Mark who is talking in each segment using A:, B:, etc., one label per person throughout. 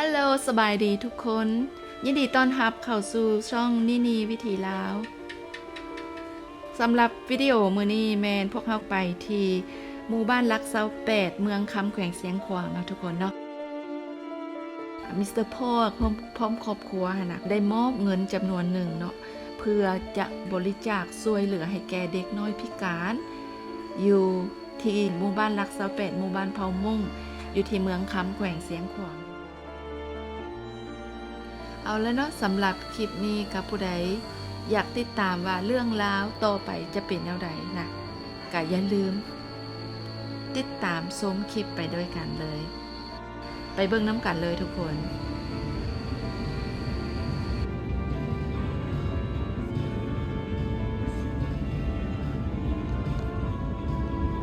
A: ฮัลโหลสบายดีทุกคนยินดีต้อนรับเข้าสู่ช่องนินีวิถีลาวสำหรับวิดีโอมื้อนี้แมนพวกเราไปที่หมู่บ้านรักเซา8เมืองคำแขวงเสียงขวางนะทุกคนเนาะมิสเตอร์พ่อพร้อมครอบครัวนะได้มอบเงินจำนวนหนึ่งเนาะเพื่อจะบริจาคช่วยเหลือให้แก่เด็กน้อยพิการอยู่ที่หมู่บ้านรักเซา8หมู่บ้านเผามุ่งอยู่ที่เมืองคำแขวงเสียงขวางเอาแล้วเนาะสำหรับคลิปนี้กับผู้ใดอยากติดตามว่าเรื่องราวต่อไปจะเป็นแนวใดนะก็อย่าลืมติดตามชมคลิปไปด้วยกันเลยไปเบิ่งน้ำกันเลยทุกคน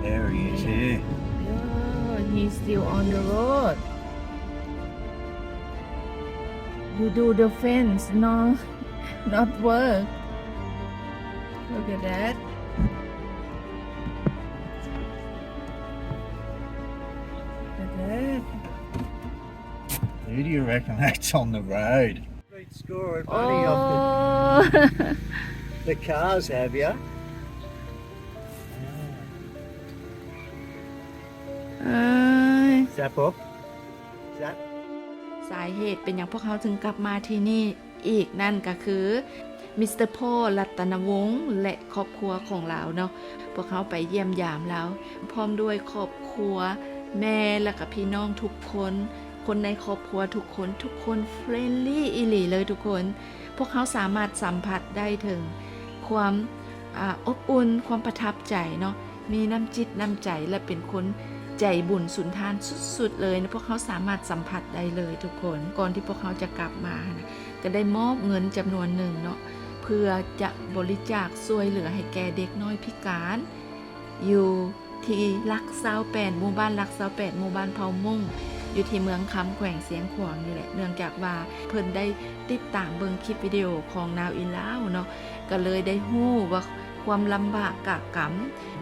B: There he is here.
A: Oh, he's still on the road. You do the fence, no, not work. Look at that. Look at that.
B: Who do you reckon that's on the road? Beat scoring money off
A: Oh.
B: the cars, have you?
A: เอ้ย
B: Zap up. Zap.
A: สาเหตุเป็นอย่างพวกเขาถึงกลับมาที่นี่อีกนั่นก็คือมิสเตอร์พ่อรัตนวงศ์และครอบครัวของเราเนาะพวกเขาไปเยี่ยมยามแล้วพร้อมด้วยครอบครัวแม่และกับพี่น้องทุกคนคนในครอบครัวทุกคนเฟรนลี่อีหลีเลยทุกคนพวกเขาสามารถสัมผัสได้ถึงความอบอุ่นความประทับใจเนาะมีน้ำจิตน้ำใจและเป็นคนใจบุญสุนทานสุดๆเลยนะพวกเขาสามารถสัมผัสได้เลยทุกคนก่อนที่พวกเขาจะกลับมานะก็ได้มอบเงินจำนวนหนึ่งเนาะเพื่อจะบริจาคช่วยเหลือให้แก่เด็กน้อยพิการอยู่ที่รักเซา8หมู่บ้านรักเซา8หมู่บ้านเผามุ่งอยู่ที่เมืองคำแขวงเสียงขวางนี่แหละเนื่องจากว่าเพิ่นได้ติดตามเบิ่งคลิปวิดีโอของนาวอีลาวเนาะก็เลยได้ฮู้ว่าความลำบากกากรรม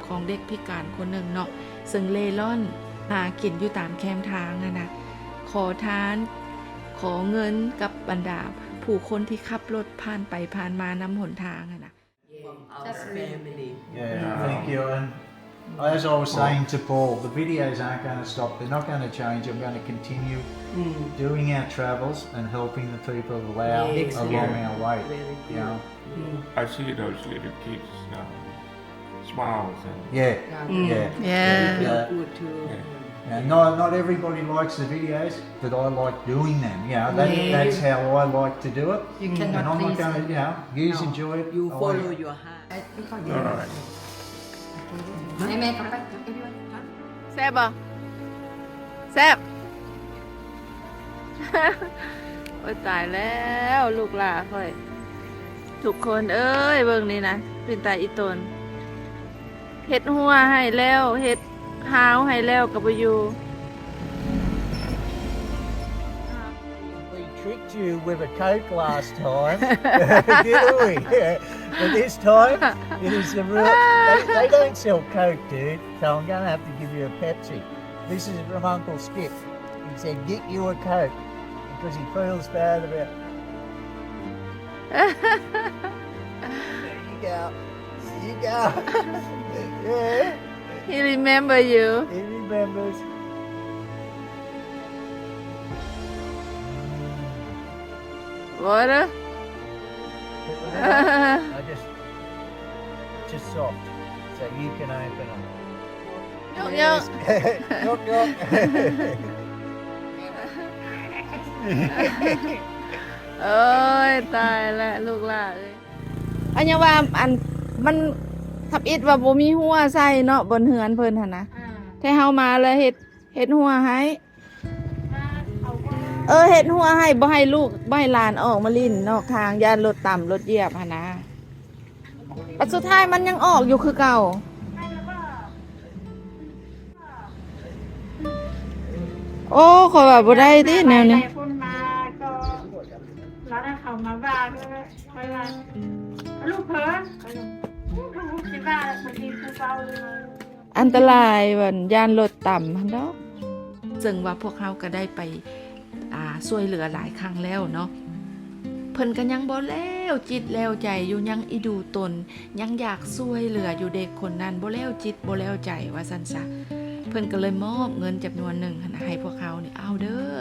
A: ของเด็กพิการคนหนึ่งเนาะซึ่งเล่ร่อนหากินอยู่ตามแคมทางนะขอทานขอเงินกับบรรดาผู้คนที่ขับรถผ่านไปผ่านมานำหนทางนะ
C: Just family.
B: Yeah, thank you. And as I was saying to Paul, the videos aren't going to stop. They're not going to change. I'm going to continue doing our travels and helping the people of Laos
C: Yes,
B: along
C: yeah.
B: our way.
C: Very good.
B: You know?
D: I see those little kids now, smiles and
B: Yeah,
C: Yeah.
B: yeah.
A: Yeah.
C: Feel good too.
B: And not everybody likes the videos, but I like doing them. You know,
C: Yeah.
B: that's how I like to do it.
C: You
B: And
C: cannot
B: I'm not
C: please
B: going to, you know, you
C: No.
B: enjoy it.
C: You
B: I
C: follow
B: like it.
C: your heart.
D: all right.
C: แม่กลับไป
A: แซ่บบ่แซ่บ โอ้ยตายแล้วลูกหลาค่อยทุกคนเอ้ยเบิ่งนี่นะเป็นตาอีตนเฮ็ดหัวให้แล้วเฮ็ดหาวให้แล้วก็บ่อยู่
B: We tricked you with a Coke last time, didn't we? But this time, it is the real... They don't sell Coke, dude, so I'm going to have to give you a Pepsi. This is from Uncle Skip. He said, get you a Coke, because he feels bad about... There you go. There you go. Yeah,
A: He remember you
B: he remembers.
A: water
B: I just soft, so you can open them.
A: ยกยก
B: Knock, knock.
A: เอ้ยตายแล้วลูกหลาเอ้ยอันยังว่าอันมันทับอิดว่าบ่มีหัวใส่เนาะบนเฮือนเพิ่นหั่นนะแต่เฮามาแล้วเฮ็ดหัวให้เฮ็ดหัวให้บ่ให้ลูกบ่ให้หลานออกมาลิ้นนอกทางย่านรถต่ำรถเหยียบหั่นนะปัจสุดท้ายมันยังออกอยู่คือเก่าโอ้ขอยว่าบ่ได้ติแนวนี้
E: หลายคนมาก็ร้านเขามาว่าก็คอยว่าลูกเพิ่นคิดว่าบางทีคือเศร้าเลย
A: อันตรายวันย่านรถต่ำหั่นดอกซึ่งว่าพวกเขาก็ได้ไป ช่วยเหลือหลายครั้งแล้วเนาะเพิ่นก็ยังบ่แล้วจิตแล้วใจอยู่ยังอีดูตนยังอยากช่วยเหลืออยู่เด็กคนนั้นบ่แล้วจิตบ่แล้วใจว่าซั่นซะเพิ่นก็เลยมอบเงินจำนวนหนึ่งนะให้พวกเขานี่เอาเด้อ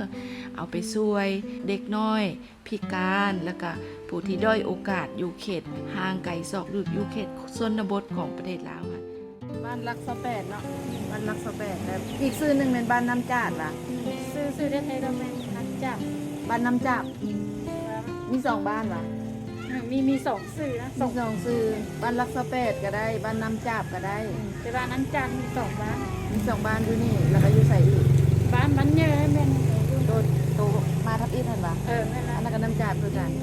A: เอาไปช่วยเด็กน้อยพิการแล้วก็ผู้ที่ด้อยโอกาสอยู่เขตห่างไกลซอกอยู่เขตชนบทของประเทศลาวค่ะบ้านรักสะแปดเนาะบ้านรักสะแปดแล้วอีกชื่อนึงเป็นบ้านน้ำจาดว่ะ
E: ซื้อได้ไทยเราแม่นักจับ
A: บ้านน้ำจาบมี2บ้านว่ะ
E: มีสองซื้อนะ
A: มีสองชื่อบ้านรักสะแปดก็ได้บ้านน้ำจาบก็ได้
E: แต่ว่านั้นจันมีสองบ้าน
A: มี2บ้านอยู่นี่แล้วก็อยู่ใส่อีก
E: บ้านเยอะแม่
A: โตมาทับอีทันว่ะ
E: แม่ละ
A: อันนั้นก็น้ำจาบคือกัน
E: แ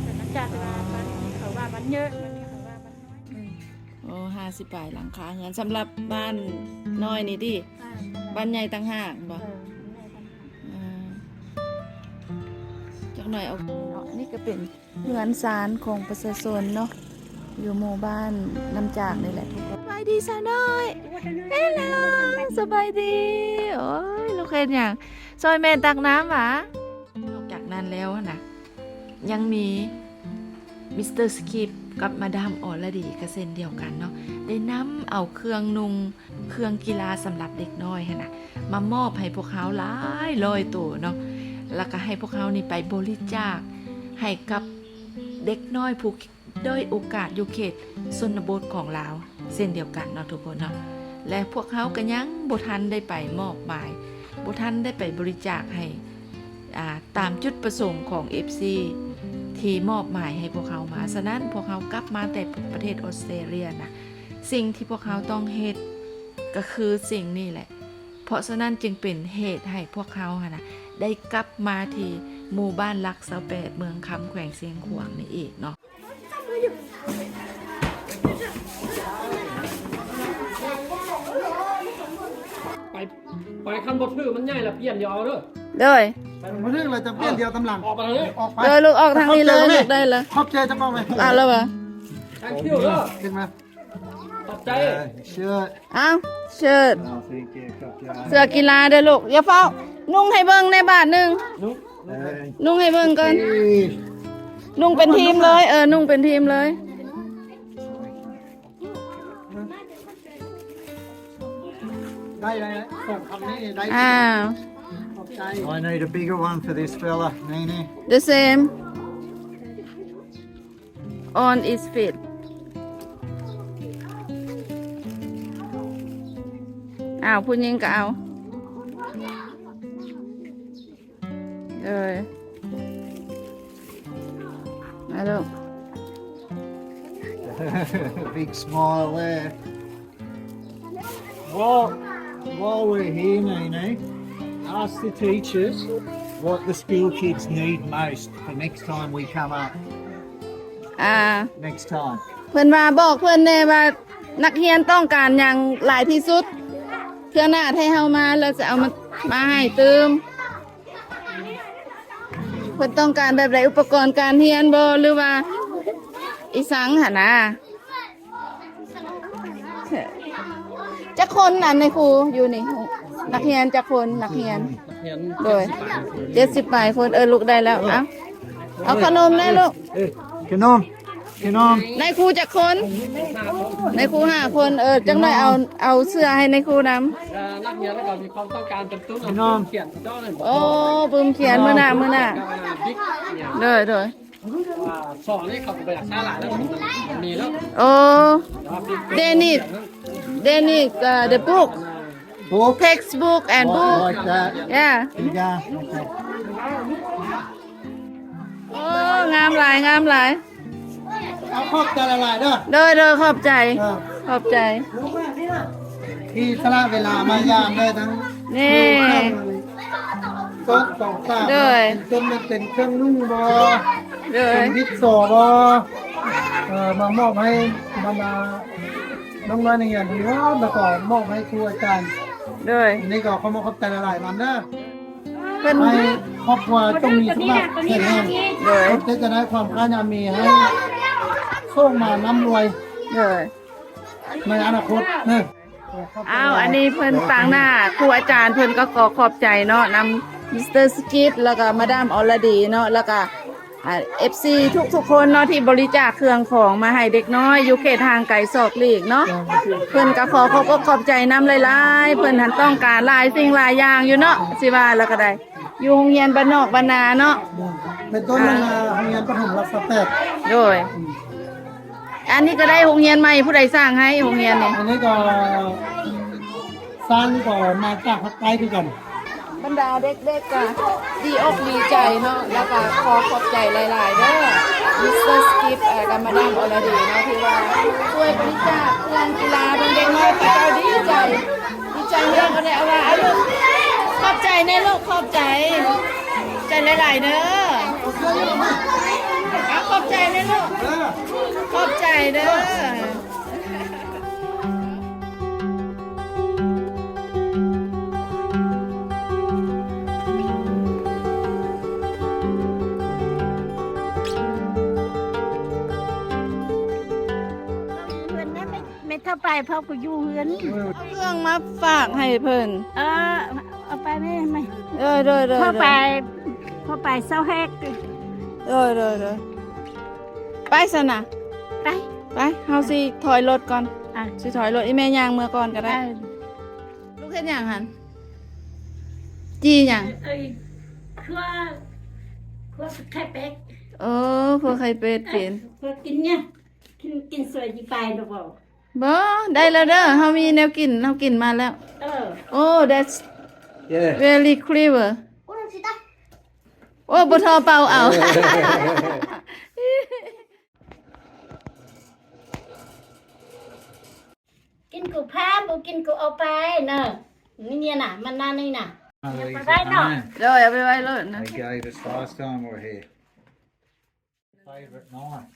E: ต่นั้นจัดว่าบ้านเขาว่าบ้านเยอะมันนี่เขาว่าบ้านน้อย
A: โอ้50 บาทหลังคาเฮือนสำหรับบ้านน้อยนี่ดิบ้านใหญ่ต่างหากบ่จักหน่อยเอาเนาะนี่ก็เป็นเฮือนศาลของประชาชนเนาะอยู่หมู่บ้านน้ำจากนี่แหละทุกคนสบายดีซะน้อยเฮลโลสบายดีโอ้ยลูกเฮ็ดหยังซอยแม่ตักน้ำหวะนอกจากนั้นแล้วนะยังมีมิสเตอร์สกิปกับมาดามออลดีก็เช่นเดียวกันเนาะได้นำเอาเครื่องนุ่งเครื่องกีฬาสำหรับเด็กน้อยนะมามอบให้พวกเขาหลายร้อยตัวเนาะแล้วก็ให้พวกเขานี่ไปบริจาคให้กับเด็กน้อยผู้ด้อยโอกาสอยู่เขตชนบทของลาวเช่นเดียวกันเนาะทุกคนเนาะและพวกเขาก็ยังบ่ทันได้ไปมอบหมายบ่ทันได้ไปบริจาคให้ตามจุดประสงค์ของ FC ที่มอบหมายให้พวกเขามาฉะนั้นพวกเขากลับมาแต่ประเทศออสเตรเลียนะสิ่งที่พวกเขาต้องเฮ็ดก็คือสิ่งนี้แหละเพราะฉะนั้นจึงเป็นเหตุให้พวกเขานะได้กลับมาที่หมู่บ้านลักษาแปดเมืองคำแขวงเสียงขวางนี่อีกเนาะ
F: ไปคันบดถือมันใหญ่ละเปลี่ยนเดียวเอาเด้อ
A: เลย
G: มาเรื่องอะไรจะเปลี่ยนเดียวตำหลัง
F: ออกไปทางนี้
G: ออกไป
A: เลยลูกออกทางนี้เลยลูกได้เลย
G: ขอบใจจะมองไหม
A: แล้ววะ
F: ทางคิวเด้อ
G: ขึ้นมา
F: ขอบใจ
G: เชื่อ
A: อ้าวเชิด
G: สิเกียร์ขอบใจ
A: เสื้อกีฬาเด้อลูกอย่าเฝ้านุ่งให้เบิ่งในบาทหนึงนุ่งให้เบิ่งก่อนนุ่งเป็นทีมเลยนุ่งเป็นทีมเลย
G: ได้ไหมส่งคำนี้ได้
A: อ้าว
G: ขอบใจ I need a bigger one for this fella นี่
A: the same on its feet อ้าวผู้หญิงก็เอาเลยมาลูก
G: big smile there while we're here Nene ask the teachers what the school kids need most for next time we come up next time
A: เพื่อนมาบอกเพื่อนแน่ว่านักเรียนต้องการอย่างหลายที่สุดเพื่อหน้าให้เฮามาแล้วจะเอามาให้เติมเพื่อนต้องการแบบไหนอุปกรณ์การเรียนบ่หรือว่าอีสังหั่นนะจักคนน่ะในครูอยู่นี่นักเรียนจักคนนักเรียน
F: เห็น
A: โดย70 ปลายคนลูกได้แล้วเอาขนมได้ลูก
G: ขนม
A: ในครูจักคนในครู5 คนจังได้เอาเสื้อให้ในครูนำ
F: นักเรียนแล้วก็มีความต้องการเป็นตุ้นเขียนจ้อนั่น
A: โอ้ปืมเขียนมื้อหน้า
F: บิ๊กเนี่ย
A: เลย
F: สอนให้เขาไปรักษาหลานแล้วมีแล้ว
A: โอ้ they need the book
G: book
A: textbook and book
G: like that
A: yeah
G: yeah okay
A: โอ้งามหลาย
G: เอาขอบใจละลายเด้อ
A: เด้อขอบใจ
G: ที่สละเวลามายามได้ทั้ง
A: นี่
G: ต้นสองตาจนมันเป็นเครื่องนุ่งบอ
A: เด้
G: เป็นวิทย์โซบอมามอบให้บรรดาน้องน้อยในอย่างที่ว่าแล้วก็มอบให้ครูอาจารย์ นี่ก็เขามาขอบใจละลายมันนะ
A: เพิ่น
G: ให้ครอบครัวต้องมีสมบัติแข็งแรงเขาจะได้ความก้านามีให้โชคมาน้ำรวยในอนาคตนะ
A: อ้าวอันนี้เพิ่นฟังหน้าครูอาจารย์เพิ่นก็ขอบใจเนาะนำ มิสเตอร์สกิทแล้วก็มาดามออลดีเนาะแล้วก็FC ทุกคนเนาะที่บริจาคเครื่องของมาให้เด็กน้อยอยู่เขตทางไกลศอกลีกเนาะเพิ่นก็ขอบใจน้ำหลายๆเพิ่นหันต้องการหลายสิ่งหลายอย่างอยู่เนาะสิว่าแล้วก็ได้อยู่โรงเรียนบ้านนอกบ้านนาเนาะ
G: เป็นต้นมาโรงเรียนประถมรักษาแพทย์
A: โดยอันนี้ก็ได้โรงเรียนใหม่ผู้ใดสร้างให้โรงเรียนนี่
G: อันนี้ก็สร้างก่อนมาจากภาคใต้คือกัน
A: บรรดาเด็กๆก็ดีอกดีใจเนาะแล้วก็ขอบใจหลายๆเด้อมิสเตอร์สกิปกับมาดามออลดีเนาะที่ว่าช่วยบริจาคเครื่องกีฬาเป็นเด็กน้อยที่เราดีใจเรื่องก็ได้เอาว่าลูกขอบใจในลูกขอบใจหลายๆเด้อเอาขอบใจในลูกขอบใจเด้อ
E: เพื่อนนะไม่เท่าไปเพราะกูอยู่เฮือน
A: เอาเครื่องมาฝากให้เพิ่น
E: เอาไปไม่
A: เด้อ
E: เข้าไปเศร้าแฮก
A: ไปซะนะ
E: ไป
A: ไปเฮาสิถอยรถก่อน
E: อ่ะ
A: สิถอยรถอีแม่ย่างเมื่อก่อนก็ได้ ลูกเฮ็ดหยังหั่นจีหยัง
E: เอ้ยคือไข่เป็ด
A: พวกไข่เป็ดเป็น
E: คือกินเนี่ยกินสวยจีไปหรือเปล่า
A: บ่ได้แล้วเด้อเฮามีแนวกินเฮากินมาแล้ว that's
B: Yeah.
A: very clever โอ้บ่ทอเป่าเอา
E: กินกูพาบุกินกูเอาไปเนอะนี่เนี่ยน่ะมันน่านี่น่ะ ไปเนาะ
A: เดี๋ยวเอาไปไว้รถนะ
B: They gave us last time we were here. Favourite knife.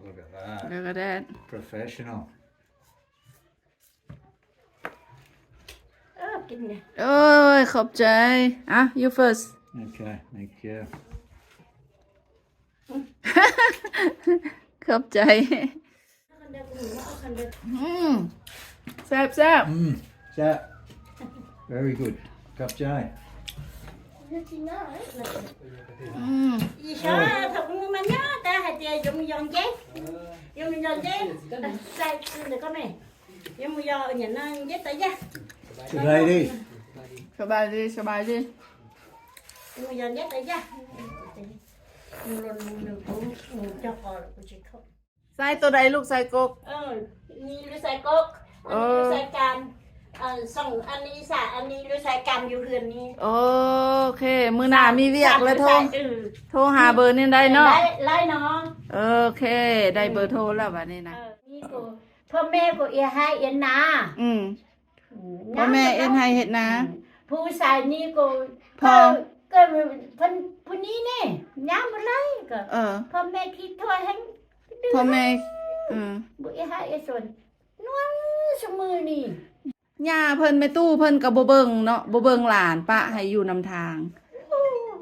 B: Look at that.
A: แล้วก็ได้
B: Professional.
E: กินเนี่ย
A: โอ้ยขอบใจอ่ะ you first
B: Okay, thank you.
A: ขอบใจแซ่บ
B: That very good. Cup J.
E: อีช้าถกมันเนาะแต่หายใจยมยองเจ๊ใส่เดี๋ยวก็ไม่ยมยองอย่างนั้นเจ๊แต่ยะ
B: Today,
A: สบายดี
E: ยมยองเจ๊แต่ยะมึงจะพอกูจะเข้า
A: ใส่ตัวใดลูกใส่กก
E: นี่รู้ใส่ก๊กอันนี้รู้ใส่การส่งอันนี้สะอันนี้รู้ใส่การอยู่เฮือนนี้
A: โอเค มือหน้ามีเวียกแล้วโทรหาเบอร์นี่ได้เนาะ
E: ไล่น้อง
A: โอเค ได้เบอร์โทรแล้วบัดนี้นะ
E: นี่กูพ่อแม่กูเอียให้เอ็นนา
A: พ่อแม่เอ็นให้เฮ็ดนะ
E: ผู้ชายนี่กู
A: พ่อ
E: ก็พันผู้นี้เนี่ยย้ำมาเลยก็พ่อแม่คิดโทษให้
A: พ่อแม่
E: บุเอียให้เอส่วนนวลสมือนี่
A: ย่าเพิ่นไม่ตู้เพิ่นก็บ่เบิ่งเนาะบ่เบิ่งหลานปะให้อยู่นำทาง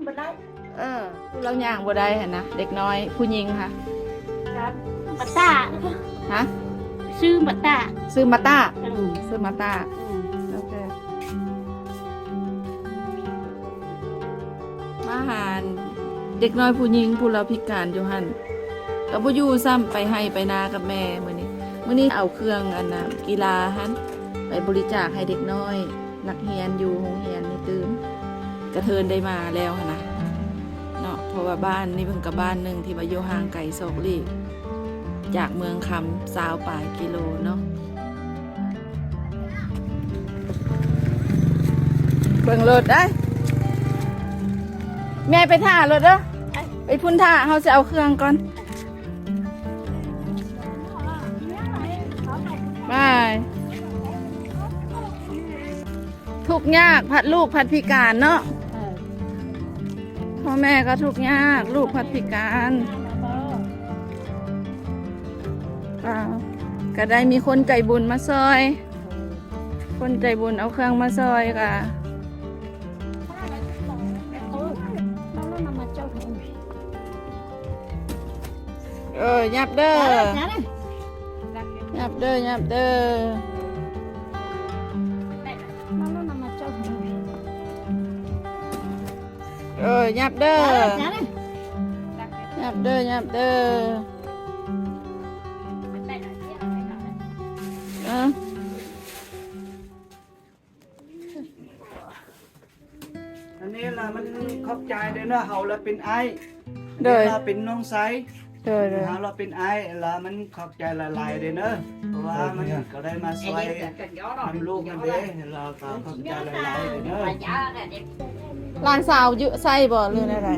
E: บ่ได้
A: เราย่างบ่ได้หั่นนะเด็กน้อยผู้หญิงค่ะ
E: ครับบัตตา
A: ฮะ
E: ซื้อบัตตา
A: ซื้อมาต้าซื้อมาต้าโอเคมาหารเด็กน้อยผู้หญิงผู้เราพิการอยู่หั่นก็บ่อยู่ซ้ำไปให้ไปนากับแม่มื้อนี้เอาเครื่องอันน่ะกีฬาหั่นไปบริจาคให้เด็กน้อยนักเรียนอยู่โรงเรียนนี่ตื่นกระเทินได้มาแล้วหั่นนะเนาะเพราะว่าบ้านนี่เพิ่งกับบ้านหนึงที่ว่าอยู่ห่างไกลศอกลีกจากเมืองคำ20 ปลายกิโลเนาะเบิ่งรถได้แม่ไปท่ารถเด้อไปพุ่นท่าเฮาจะเอาเครื่องก่อนบายทุกข์ยากพัดลูกพัดพิการเนาะพ่อแม่ก็ทุกข์ยากลูกพัดพิการก็ได้มีคนใจบุญมาซอย คนใจบุญเอาเครื่องมาซอยค่ะ ยับเด้อ
E: Nhá đây.
A: ยับเด้อยับเด้อ
E: Nó nằm ở trong.
A: ยับเด้อ
E: Nhá đây.
A: ยับเด้อยับเด้อเออ
G: อันนี้ล่ะมันขอบใจเด้อเนาะเฮาละเป็นไอ้
A: โดย
G: เราเป็นน้องไซ
A: โดยโดย
G: เฮาเราเป็นไอ้ละมันขอบใจหลายๆเด้อเนาะเพราะว่ามันก็ได้มาช่วยทำลูกมันเด้เราก็ขอบใจหลายๆเด้อเนาะ
A: หลานสาวอยู่ใส่บ่หรืออะไร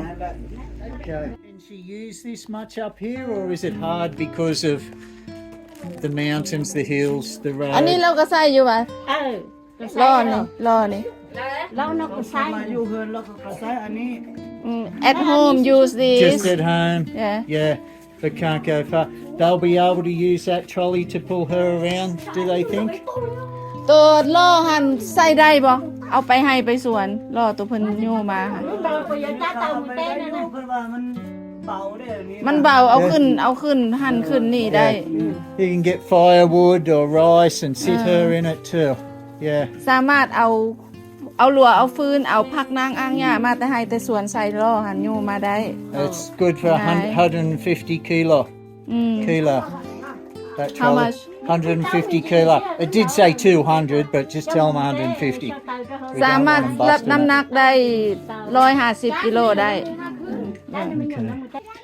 B: Okay. Can she use this much up here, or is it hard because of the mountains, the hills, the
A: อันนี้
B: road?
A: เราก็ใส่อยู่ป่ะ
E: Cái
A: รอ
E: sai
A: นี่
E: rồi.
A: รอนี่
E: Lâu nó cũng
G: มา
E: sai.
G: อยู่เฮือนเราก็ใช้อันนี้
A: at home use this
B: Just at home.
A: yeah
B: Yeah, but can't go far. They'll be able to use that trolley to pull her around, do they think?
A: ตัวล่อหันใส่ได้บ่เอาไปให้ไปสวนล่อตัวเพิ่นอยู่มาค่ะ
E: Rồi bây giờ ta tao một
G: ไป
E: tên
G: อ
E: này
G: ยู่
E: nè.
G: เพิ่นว่ามันเบาเด้อนี่
A: มันเบาเอาขึ้นหันขึ้นนี่ได้
B: You can get firewood or rice and sit her in it too. Yeah.
A: สามารถเอาหลัวเอาฟืนเอาผักนางอ้างหญ้ามาแต่ให้แต่สวนใส่ล่อหันอยู่มาได้
B: It's good for
A: Right.
B: 150 kilo.
A: อืม
B: Kilo. That
A: How
B: trolley.
A: much?
B: 150 kilo. It did say 200, but just tell them 150.
A: สามารถรับน้ำหนักได้150กิโลได้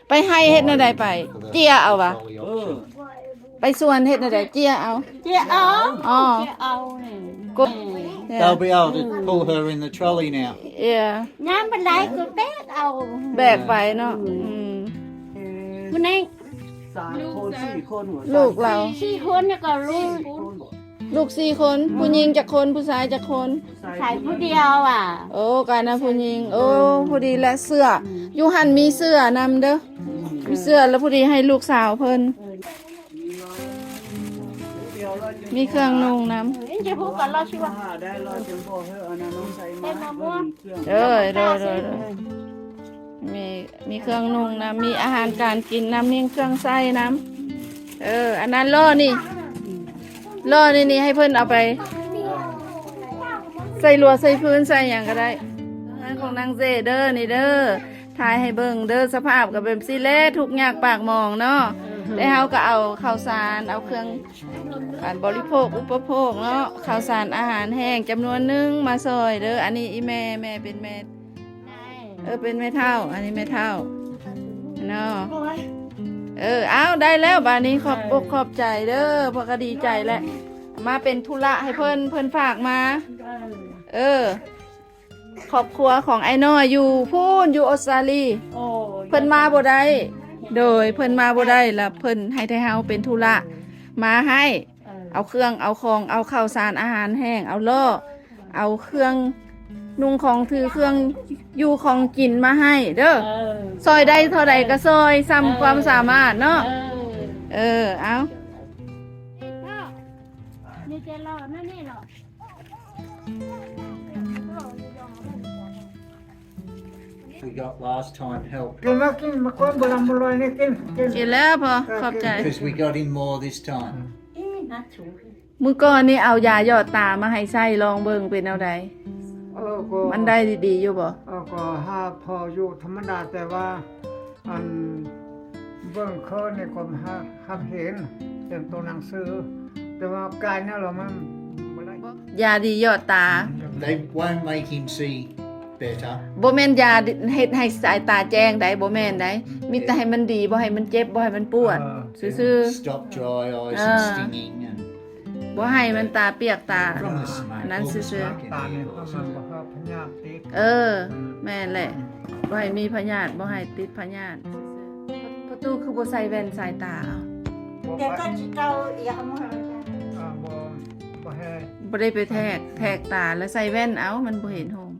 A: ไปให้เฮ็ดแนวใดไป เจียเอาวะ
G: เออ
A: ไปสวนเฮ็ดแนวใดเจียเอา
E: Chị áo.
A: Ờ.
E: Chị áo này.
A: กด
B: They'll be able to pull her in the trolley now.
A: yeah
E: Nhám bên đây cứ tét áo.
A: แบกไปเนาะ
E: Bên đây
G: 3 คน4คนหัว
A: ลูกเรา
E: xi hôn nó còn luôn.
A: ลูก4คนผู้หญิงจักคนผู้ชายจักคน
E: Phải phút điều à.
A: โอ้กายนะผู้หญิงโอ้พอดีและเสื้ออยู่หันมีเสื้อนำเด้อมีเสื้อแล้วพอดีให้ลูกสาวเพิ่นมีเครื่องนุ่งนำ
E: Chị phút còn lo xí
G: ได้รอจนพอเฮ้ออันนั้นน้องใส่มา
E: Em mà mua.
G: เครื่อง
A: เด้อมีเครื่องนุ่งนำมีอาหารการกินนำมีเครื่องใส่นำอันนั้นล่อนี่ให้เพิ่นเอาไป ใส่ลัวใส่พื้นใส่อย่างก็ได้งานของนางเจเด้อนี่เด้อถ่ายให้เบิ่งเด้อสภาพกับแบบสิเละทุกอยากปากหมองเนาะแล้วเฮาก็เอาข้าวสารเอาเครื่องการบริโภคอุปโภคเนาะข้าวสารอาหารแห้งจำนวนหนึงมาซอยเด้ออันนี้อีแม่เป็นแม่เป็นแม่เฒ่าอันนี้แม่เฒ่าเนาะเอาได้แล้วบาดนี้ขอบอกขอบใจเด้อพวกก็ดีใจแหละมาเป็นธุระให้เพิ่นฝากมาครอบครัวของไอ้น้อยอยู่พูนอยู่ออสเตรเลีย
E: Ồ.
A: เพิ่นมาบ่ได้โดยเพิ่นมาบ่ได้แล้วเพิ่นให้ไทเฮาเป็นธุระมาให้เอาเครื่องเอาของเอาข้าวสารอาหารแห้งเอาล่อเอาเครื่องนุ่งของถือเครื่องอยู่ของกินมาให้เด้อซอยได้เท่าใดก็ซอยซ้ำความสามารถเนาะเอา
E: Như cái lò nó này lò.
B: We got last time help
G: กินมากินมาคนโบราณโบราณนี่กิน
A: กินแล้วพอขอบใจ
B: because we got in more this time.
E: Ý, nó chủ.
A: มื้อก่อนนี่เอายาหยอดตามาให้ใส่ลองเบิ่งเป็นเอาใด
G: ก็
A: มันได้ดีๆอยู่บ่
G: ก็ห้าพออยู่ธรรมดาแต่ว่าอันเบื้องเขาในความหักเห็นเป็นตัวหนังสือ แต่ว่ากายเนี่ยเรามันบ่ได้
A: ยาดีหยอดตา
B: They won't make him see better.
A: บ่แม่นยาเฮ็ดให้สายตาแจ้งได้บ่แม่นได้มีแต่ให้มันดีบ่ให้มันเจ็บบ่ให้มันปวดซื่อ
B: Stop dry eyes and stinging and
A: ๆบ่ให้มันตาเปียกตา
B: from the smoke.
A: อันนั้น
B: all the
A: ซื่อ
B: smoke in
G: ตา
B: the
G: เนี่ย
B: hills.
G: มันบ่ครับพญาติด
A: แม่นแหละบ่ให้มีพยาธิบ่ให้ติดพยาธิประตูคือบ่ใส่แว่นสายตาเอา
E: Để con chị câu ý không hả?
G: บ่ให้
A: บ่ได้ไปแทกตาแล้วใส่แว่นเอามันบ่เห็นหง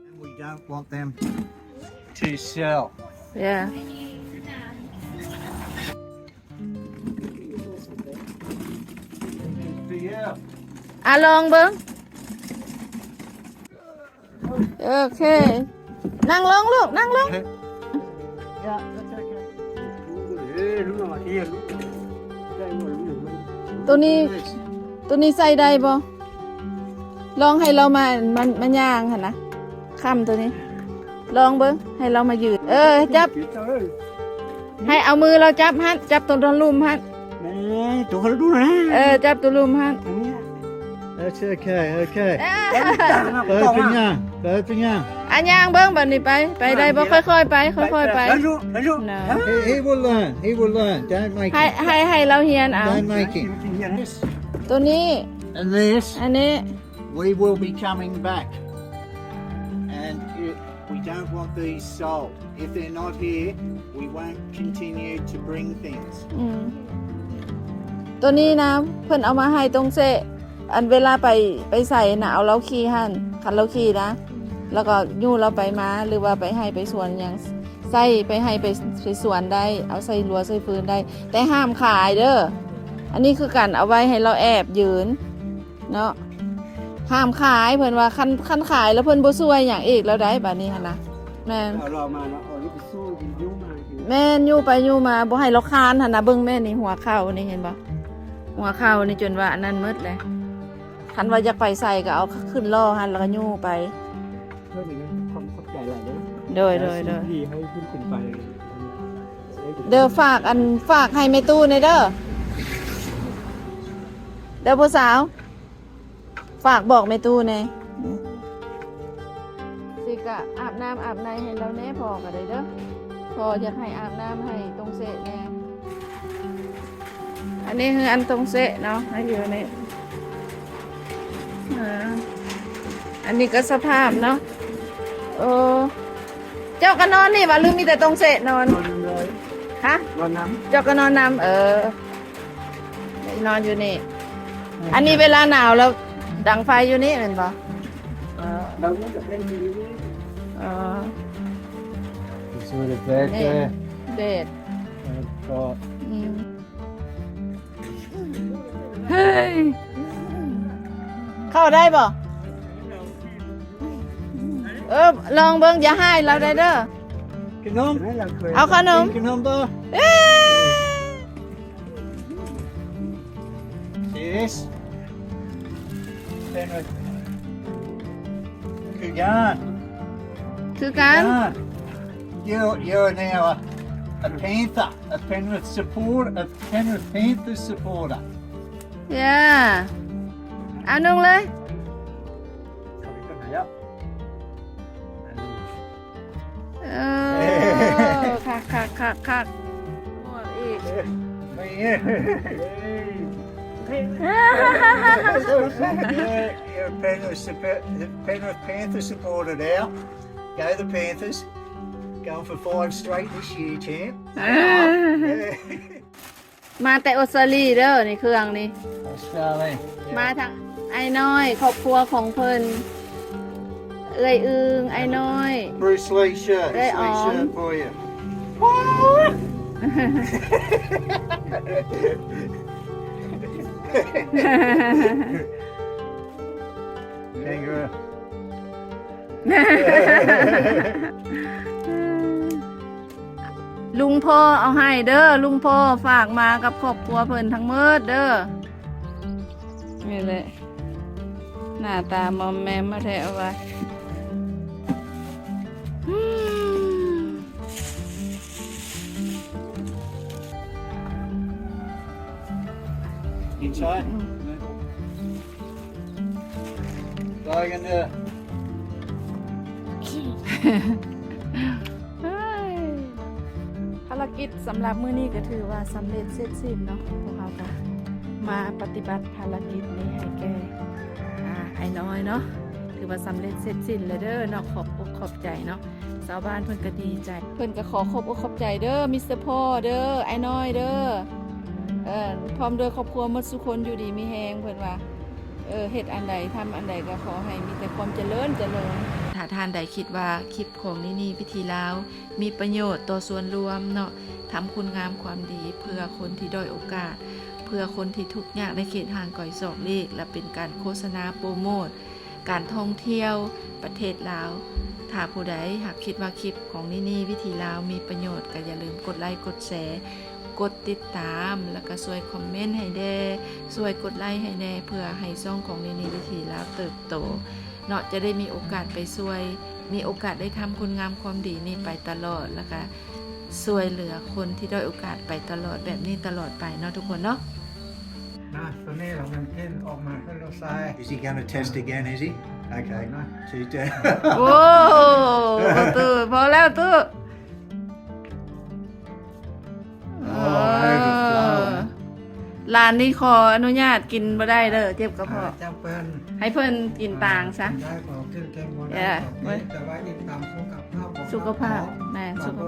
B: And we don't want them to sell.
A: Yeah
B: Yeah.
A: ลองเบิ่งโอเคนั่งลงลูกนั่งลง
G: Yeah, that's okay. รู้ว่าที่รู้ได้หมดรู้มัน
A: ตัวนี้ใส่ได้บ่ลองให้เรามันย่างหั่นนะค่ำตัวนี้ ลองเบิ่งให้เรามายืนจับให้เอามือเราจับฮั่นจับตัวลุ่มฮั่น
B: ตัวเขาดูนะ
A: จับตัวลุ่มฮั่น
B: That's okay, okay. Open your, open your.
A: อันย่างเบิ่งบัดนี้ไปได้บ่ค่อยๆไปค่อยๆไป No.
B: He will learn, he will learn. Don't make
A: ให้เราเฮียนเอา
B: Don't make him.
A: ตัวนี้
B: And this,
A: อันนี้
B: we will be coming back. And we don't want these sold. If they're not here, we won't continue to bring things.
A: ตัวนี้นะเพิ่นเอามาให้ตรงเซอันเวลาไปใส่น่ะเอาเราขี่หั่นคันเราขี่นะแล้วก็ยู่เราไปมาหรือว่าไปให้ไปสวนอย่างใส่ไปให้ไปสวนได้เอาใส่รั้วใส่ฟืนได้ แต่ห้ามขายเด้ออันนี้คือการเอาไว้ให้เราแอบยืนเนาะห้ามขายเพิ่นว่าคันขายแล้วเพิ่นบ่ช่วยหยังอีกแล้วได้บัดนี้หั่นนะแม่น
G: เรามาแล้วอ๋อนี่ไปสู้ยิ้วมา
A: แม่นอยู่ไปอยู่มาบ่ให้เราคานหั่นนะเบิ่งแม่นี่หัวเข่านี่เห็นบ่หัวเข่านี่จนว่าอันนั้นหมดเลยคันว่าอยากไปใส่ก็เอาขึ้นล่อหั่นแล้วก็ยู่ไป
G: เพื่อนอย่างนี้ความเข้าใจอะไรเนี่ย
A: โดย
G: ดีให้ขึ้นไป
A: เด้อฝากให้แม่ตู้ในเด้อเด้อผู้สาวฝากบอกแม่ตู้ในสิกะอาบน้ำอาบในให้เราแน่พอก็ได้เด้อพออยากให้อาบน้ำให้ตรงเสะแน่อันนี้คืออันตรงเสะเนาะให้อยู่ในอันนี้ก็สภาพเนาะเจ้าก็นอนนี่วะหรือมีแต่ตรงเสะนอนฮะ
G: นอนน้
A: เจ้าก็นอนนำนอนอยู่นี่ อันนี้เวลาหนาวแล้วดังไฟอยู่นี่เป็นปะ
G: ำเราจะเป็นดี
B: It's with a bed there.
A: เด็ด
B: Got
A: เฮ้ยเข้าได้ป่ะลองเบิ้งอย่าให้เราได้เด้อ
B: Kanom?
A: เอาขนม
B: Kanom bar?
A: เอ้ย
B: See this? Penrith. Kugan.
A: คือกัน
B: Kugan. You're now a Panther, a Penrith supporter, a Penrith Panthers supporter.
A: ย่าเอานุ่งเลยคักหมดอีก
B: You're a Penrith Panther supporter now. Go the Panthers. Going for 5 straight this year, champ.
A: มาแต่ออสเตรเลียเด้อในเครื่องนี้
B: Australia.
A: มาทางไอ้น้อยครอบครัวของเพิ่นเอ้ยอึงไอ้น้อย
B: Bruce Lee shirt.
A: They
B: Sweet
A: on.
B: shirt for you. Kangaroo.
A: ลุงพ่อเอาให้เด้อลุงพ่อฝากมากับครอบครัวเพิ่นทั้งหมดเด้อนี่แหละหน้าตามอมแมมมาแท้เอาไว้
B: Inside. Logan there.
A: ภารกิจสำหรับมื้อนี้ก็ถือว่าสำเร็จเสร็จสิ้นเนาะพวกเราก็มาปฏิบัติภารกิจนี้ให้แก่ไอ้น้อยเนาะถือว่าสำเร็จเสร็จสิ้นเลยเด้อเนาะขอบอกขอบใจเนาะชาวบ้านเพิ่นก็ดีใจเพิ่นก็ขอขอบอกขอบใจเด้อมิสเตอร์พ่อเด้อไอ้น้อยเด้อพร้อมด้วยครอบครัวหมดทุกคนอยู่ดีมีแฮงเพิ่นว่าเฮ็ดอันใดทำอันใดก็ขอให้มีแต่ความเจริญถ้าท่านใดคิดว่าคลิปของนี่วิธีลาวมีประโยชน์ต่อส่วนรวมเนาะทำคุณงามความดีเพื่อคนที่ด้อยโอกาสเพื่อคนที่ทุกข์ยากในเขตห่างไกลศอกเลขและเป็นการโฆษณาโปรโมทการท่องเที่ยวประเทศลาวถ้าผู้ใดหากคิดว่าคลิปของนี่วิธีลาวมีประโยชน์ก็อย่าลืมกดไลค์กดแชร์ กดติดตามแล้วก็ช่วยคอมเมนต์ให้แด่ช่วยกดไลค์ให้แน่เพื่อให้ช่องของนีวิถีลาวเติบโตเนาะจะได้มีโอกาสไปช่วยมีโอกาสได้ทำคุณงามความดีนี่ไปตลอดแล้วก็ช่วยเหลือคนที่ด้อยโอกาสไปตลอดแบบนี้ตลอดไปเนาะทุกคนเนาะ
G: นะตัวนี้เรามันกินออกมาให้เราใส่
B: Is he going to test again, is he? Okay.
G: No.
B: Two,
A: โอ้ตู้พอแล้วตู้ หลานนี่ขออนุญาตกินบ่ได้เด้อเจ็บกระเพาะ
G: จำเป็น
A: ให้เพิ่นกินต่างซะ
G: ได้ก็กินแกงบ่
A: เอ
G: ได้
A: อ
G: ก็กินแต่ว่ากินตามสุขภาพของ
A: สุขภาพแม่สุขภ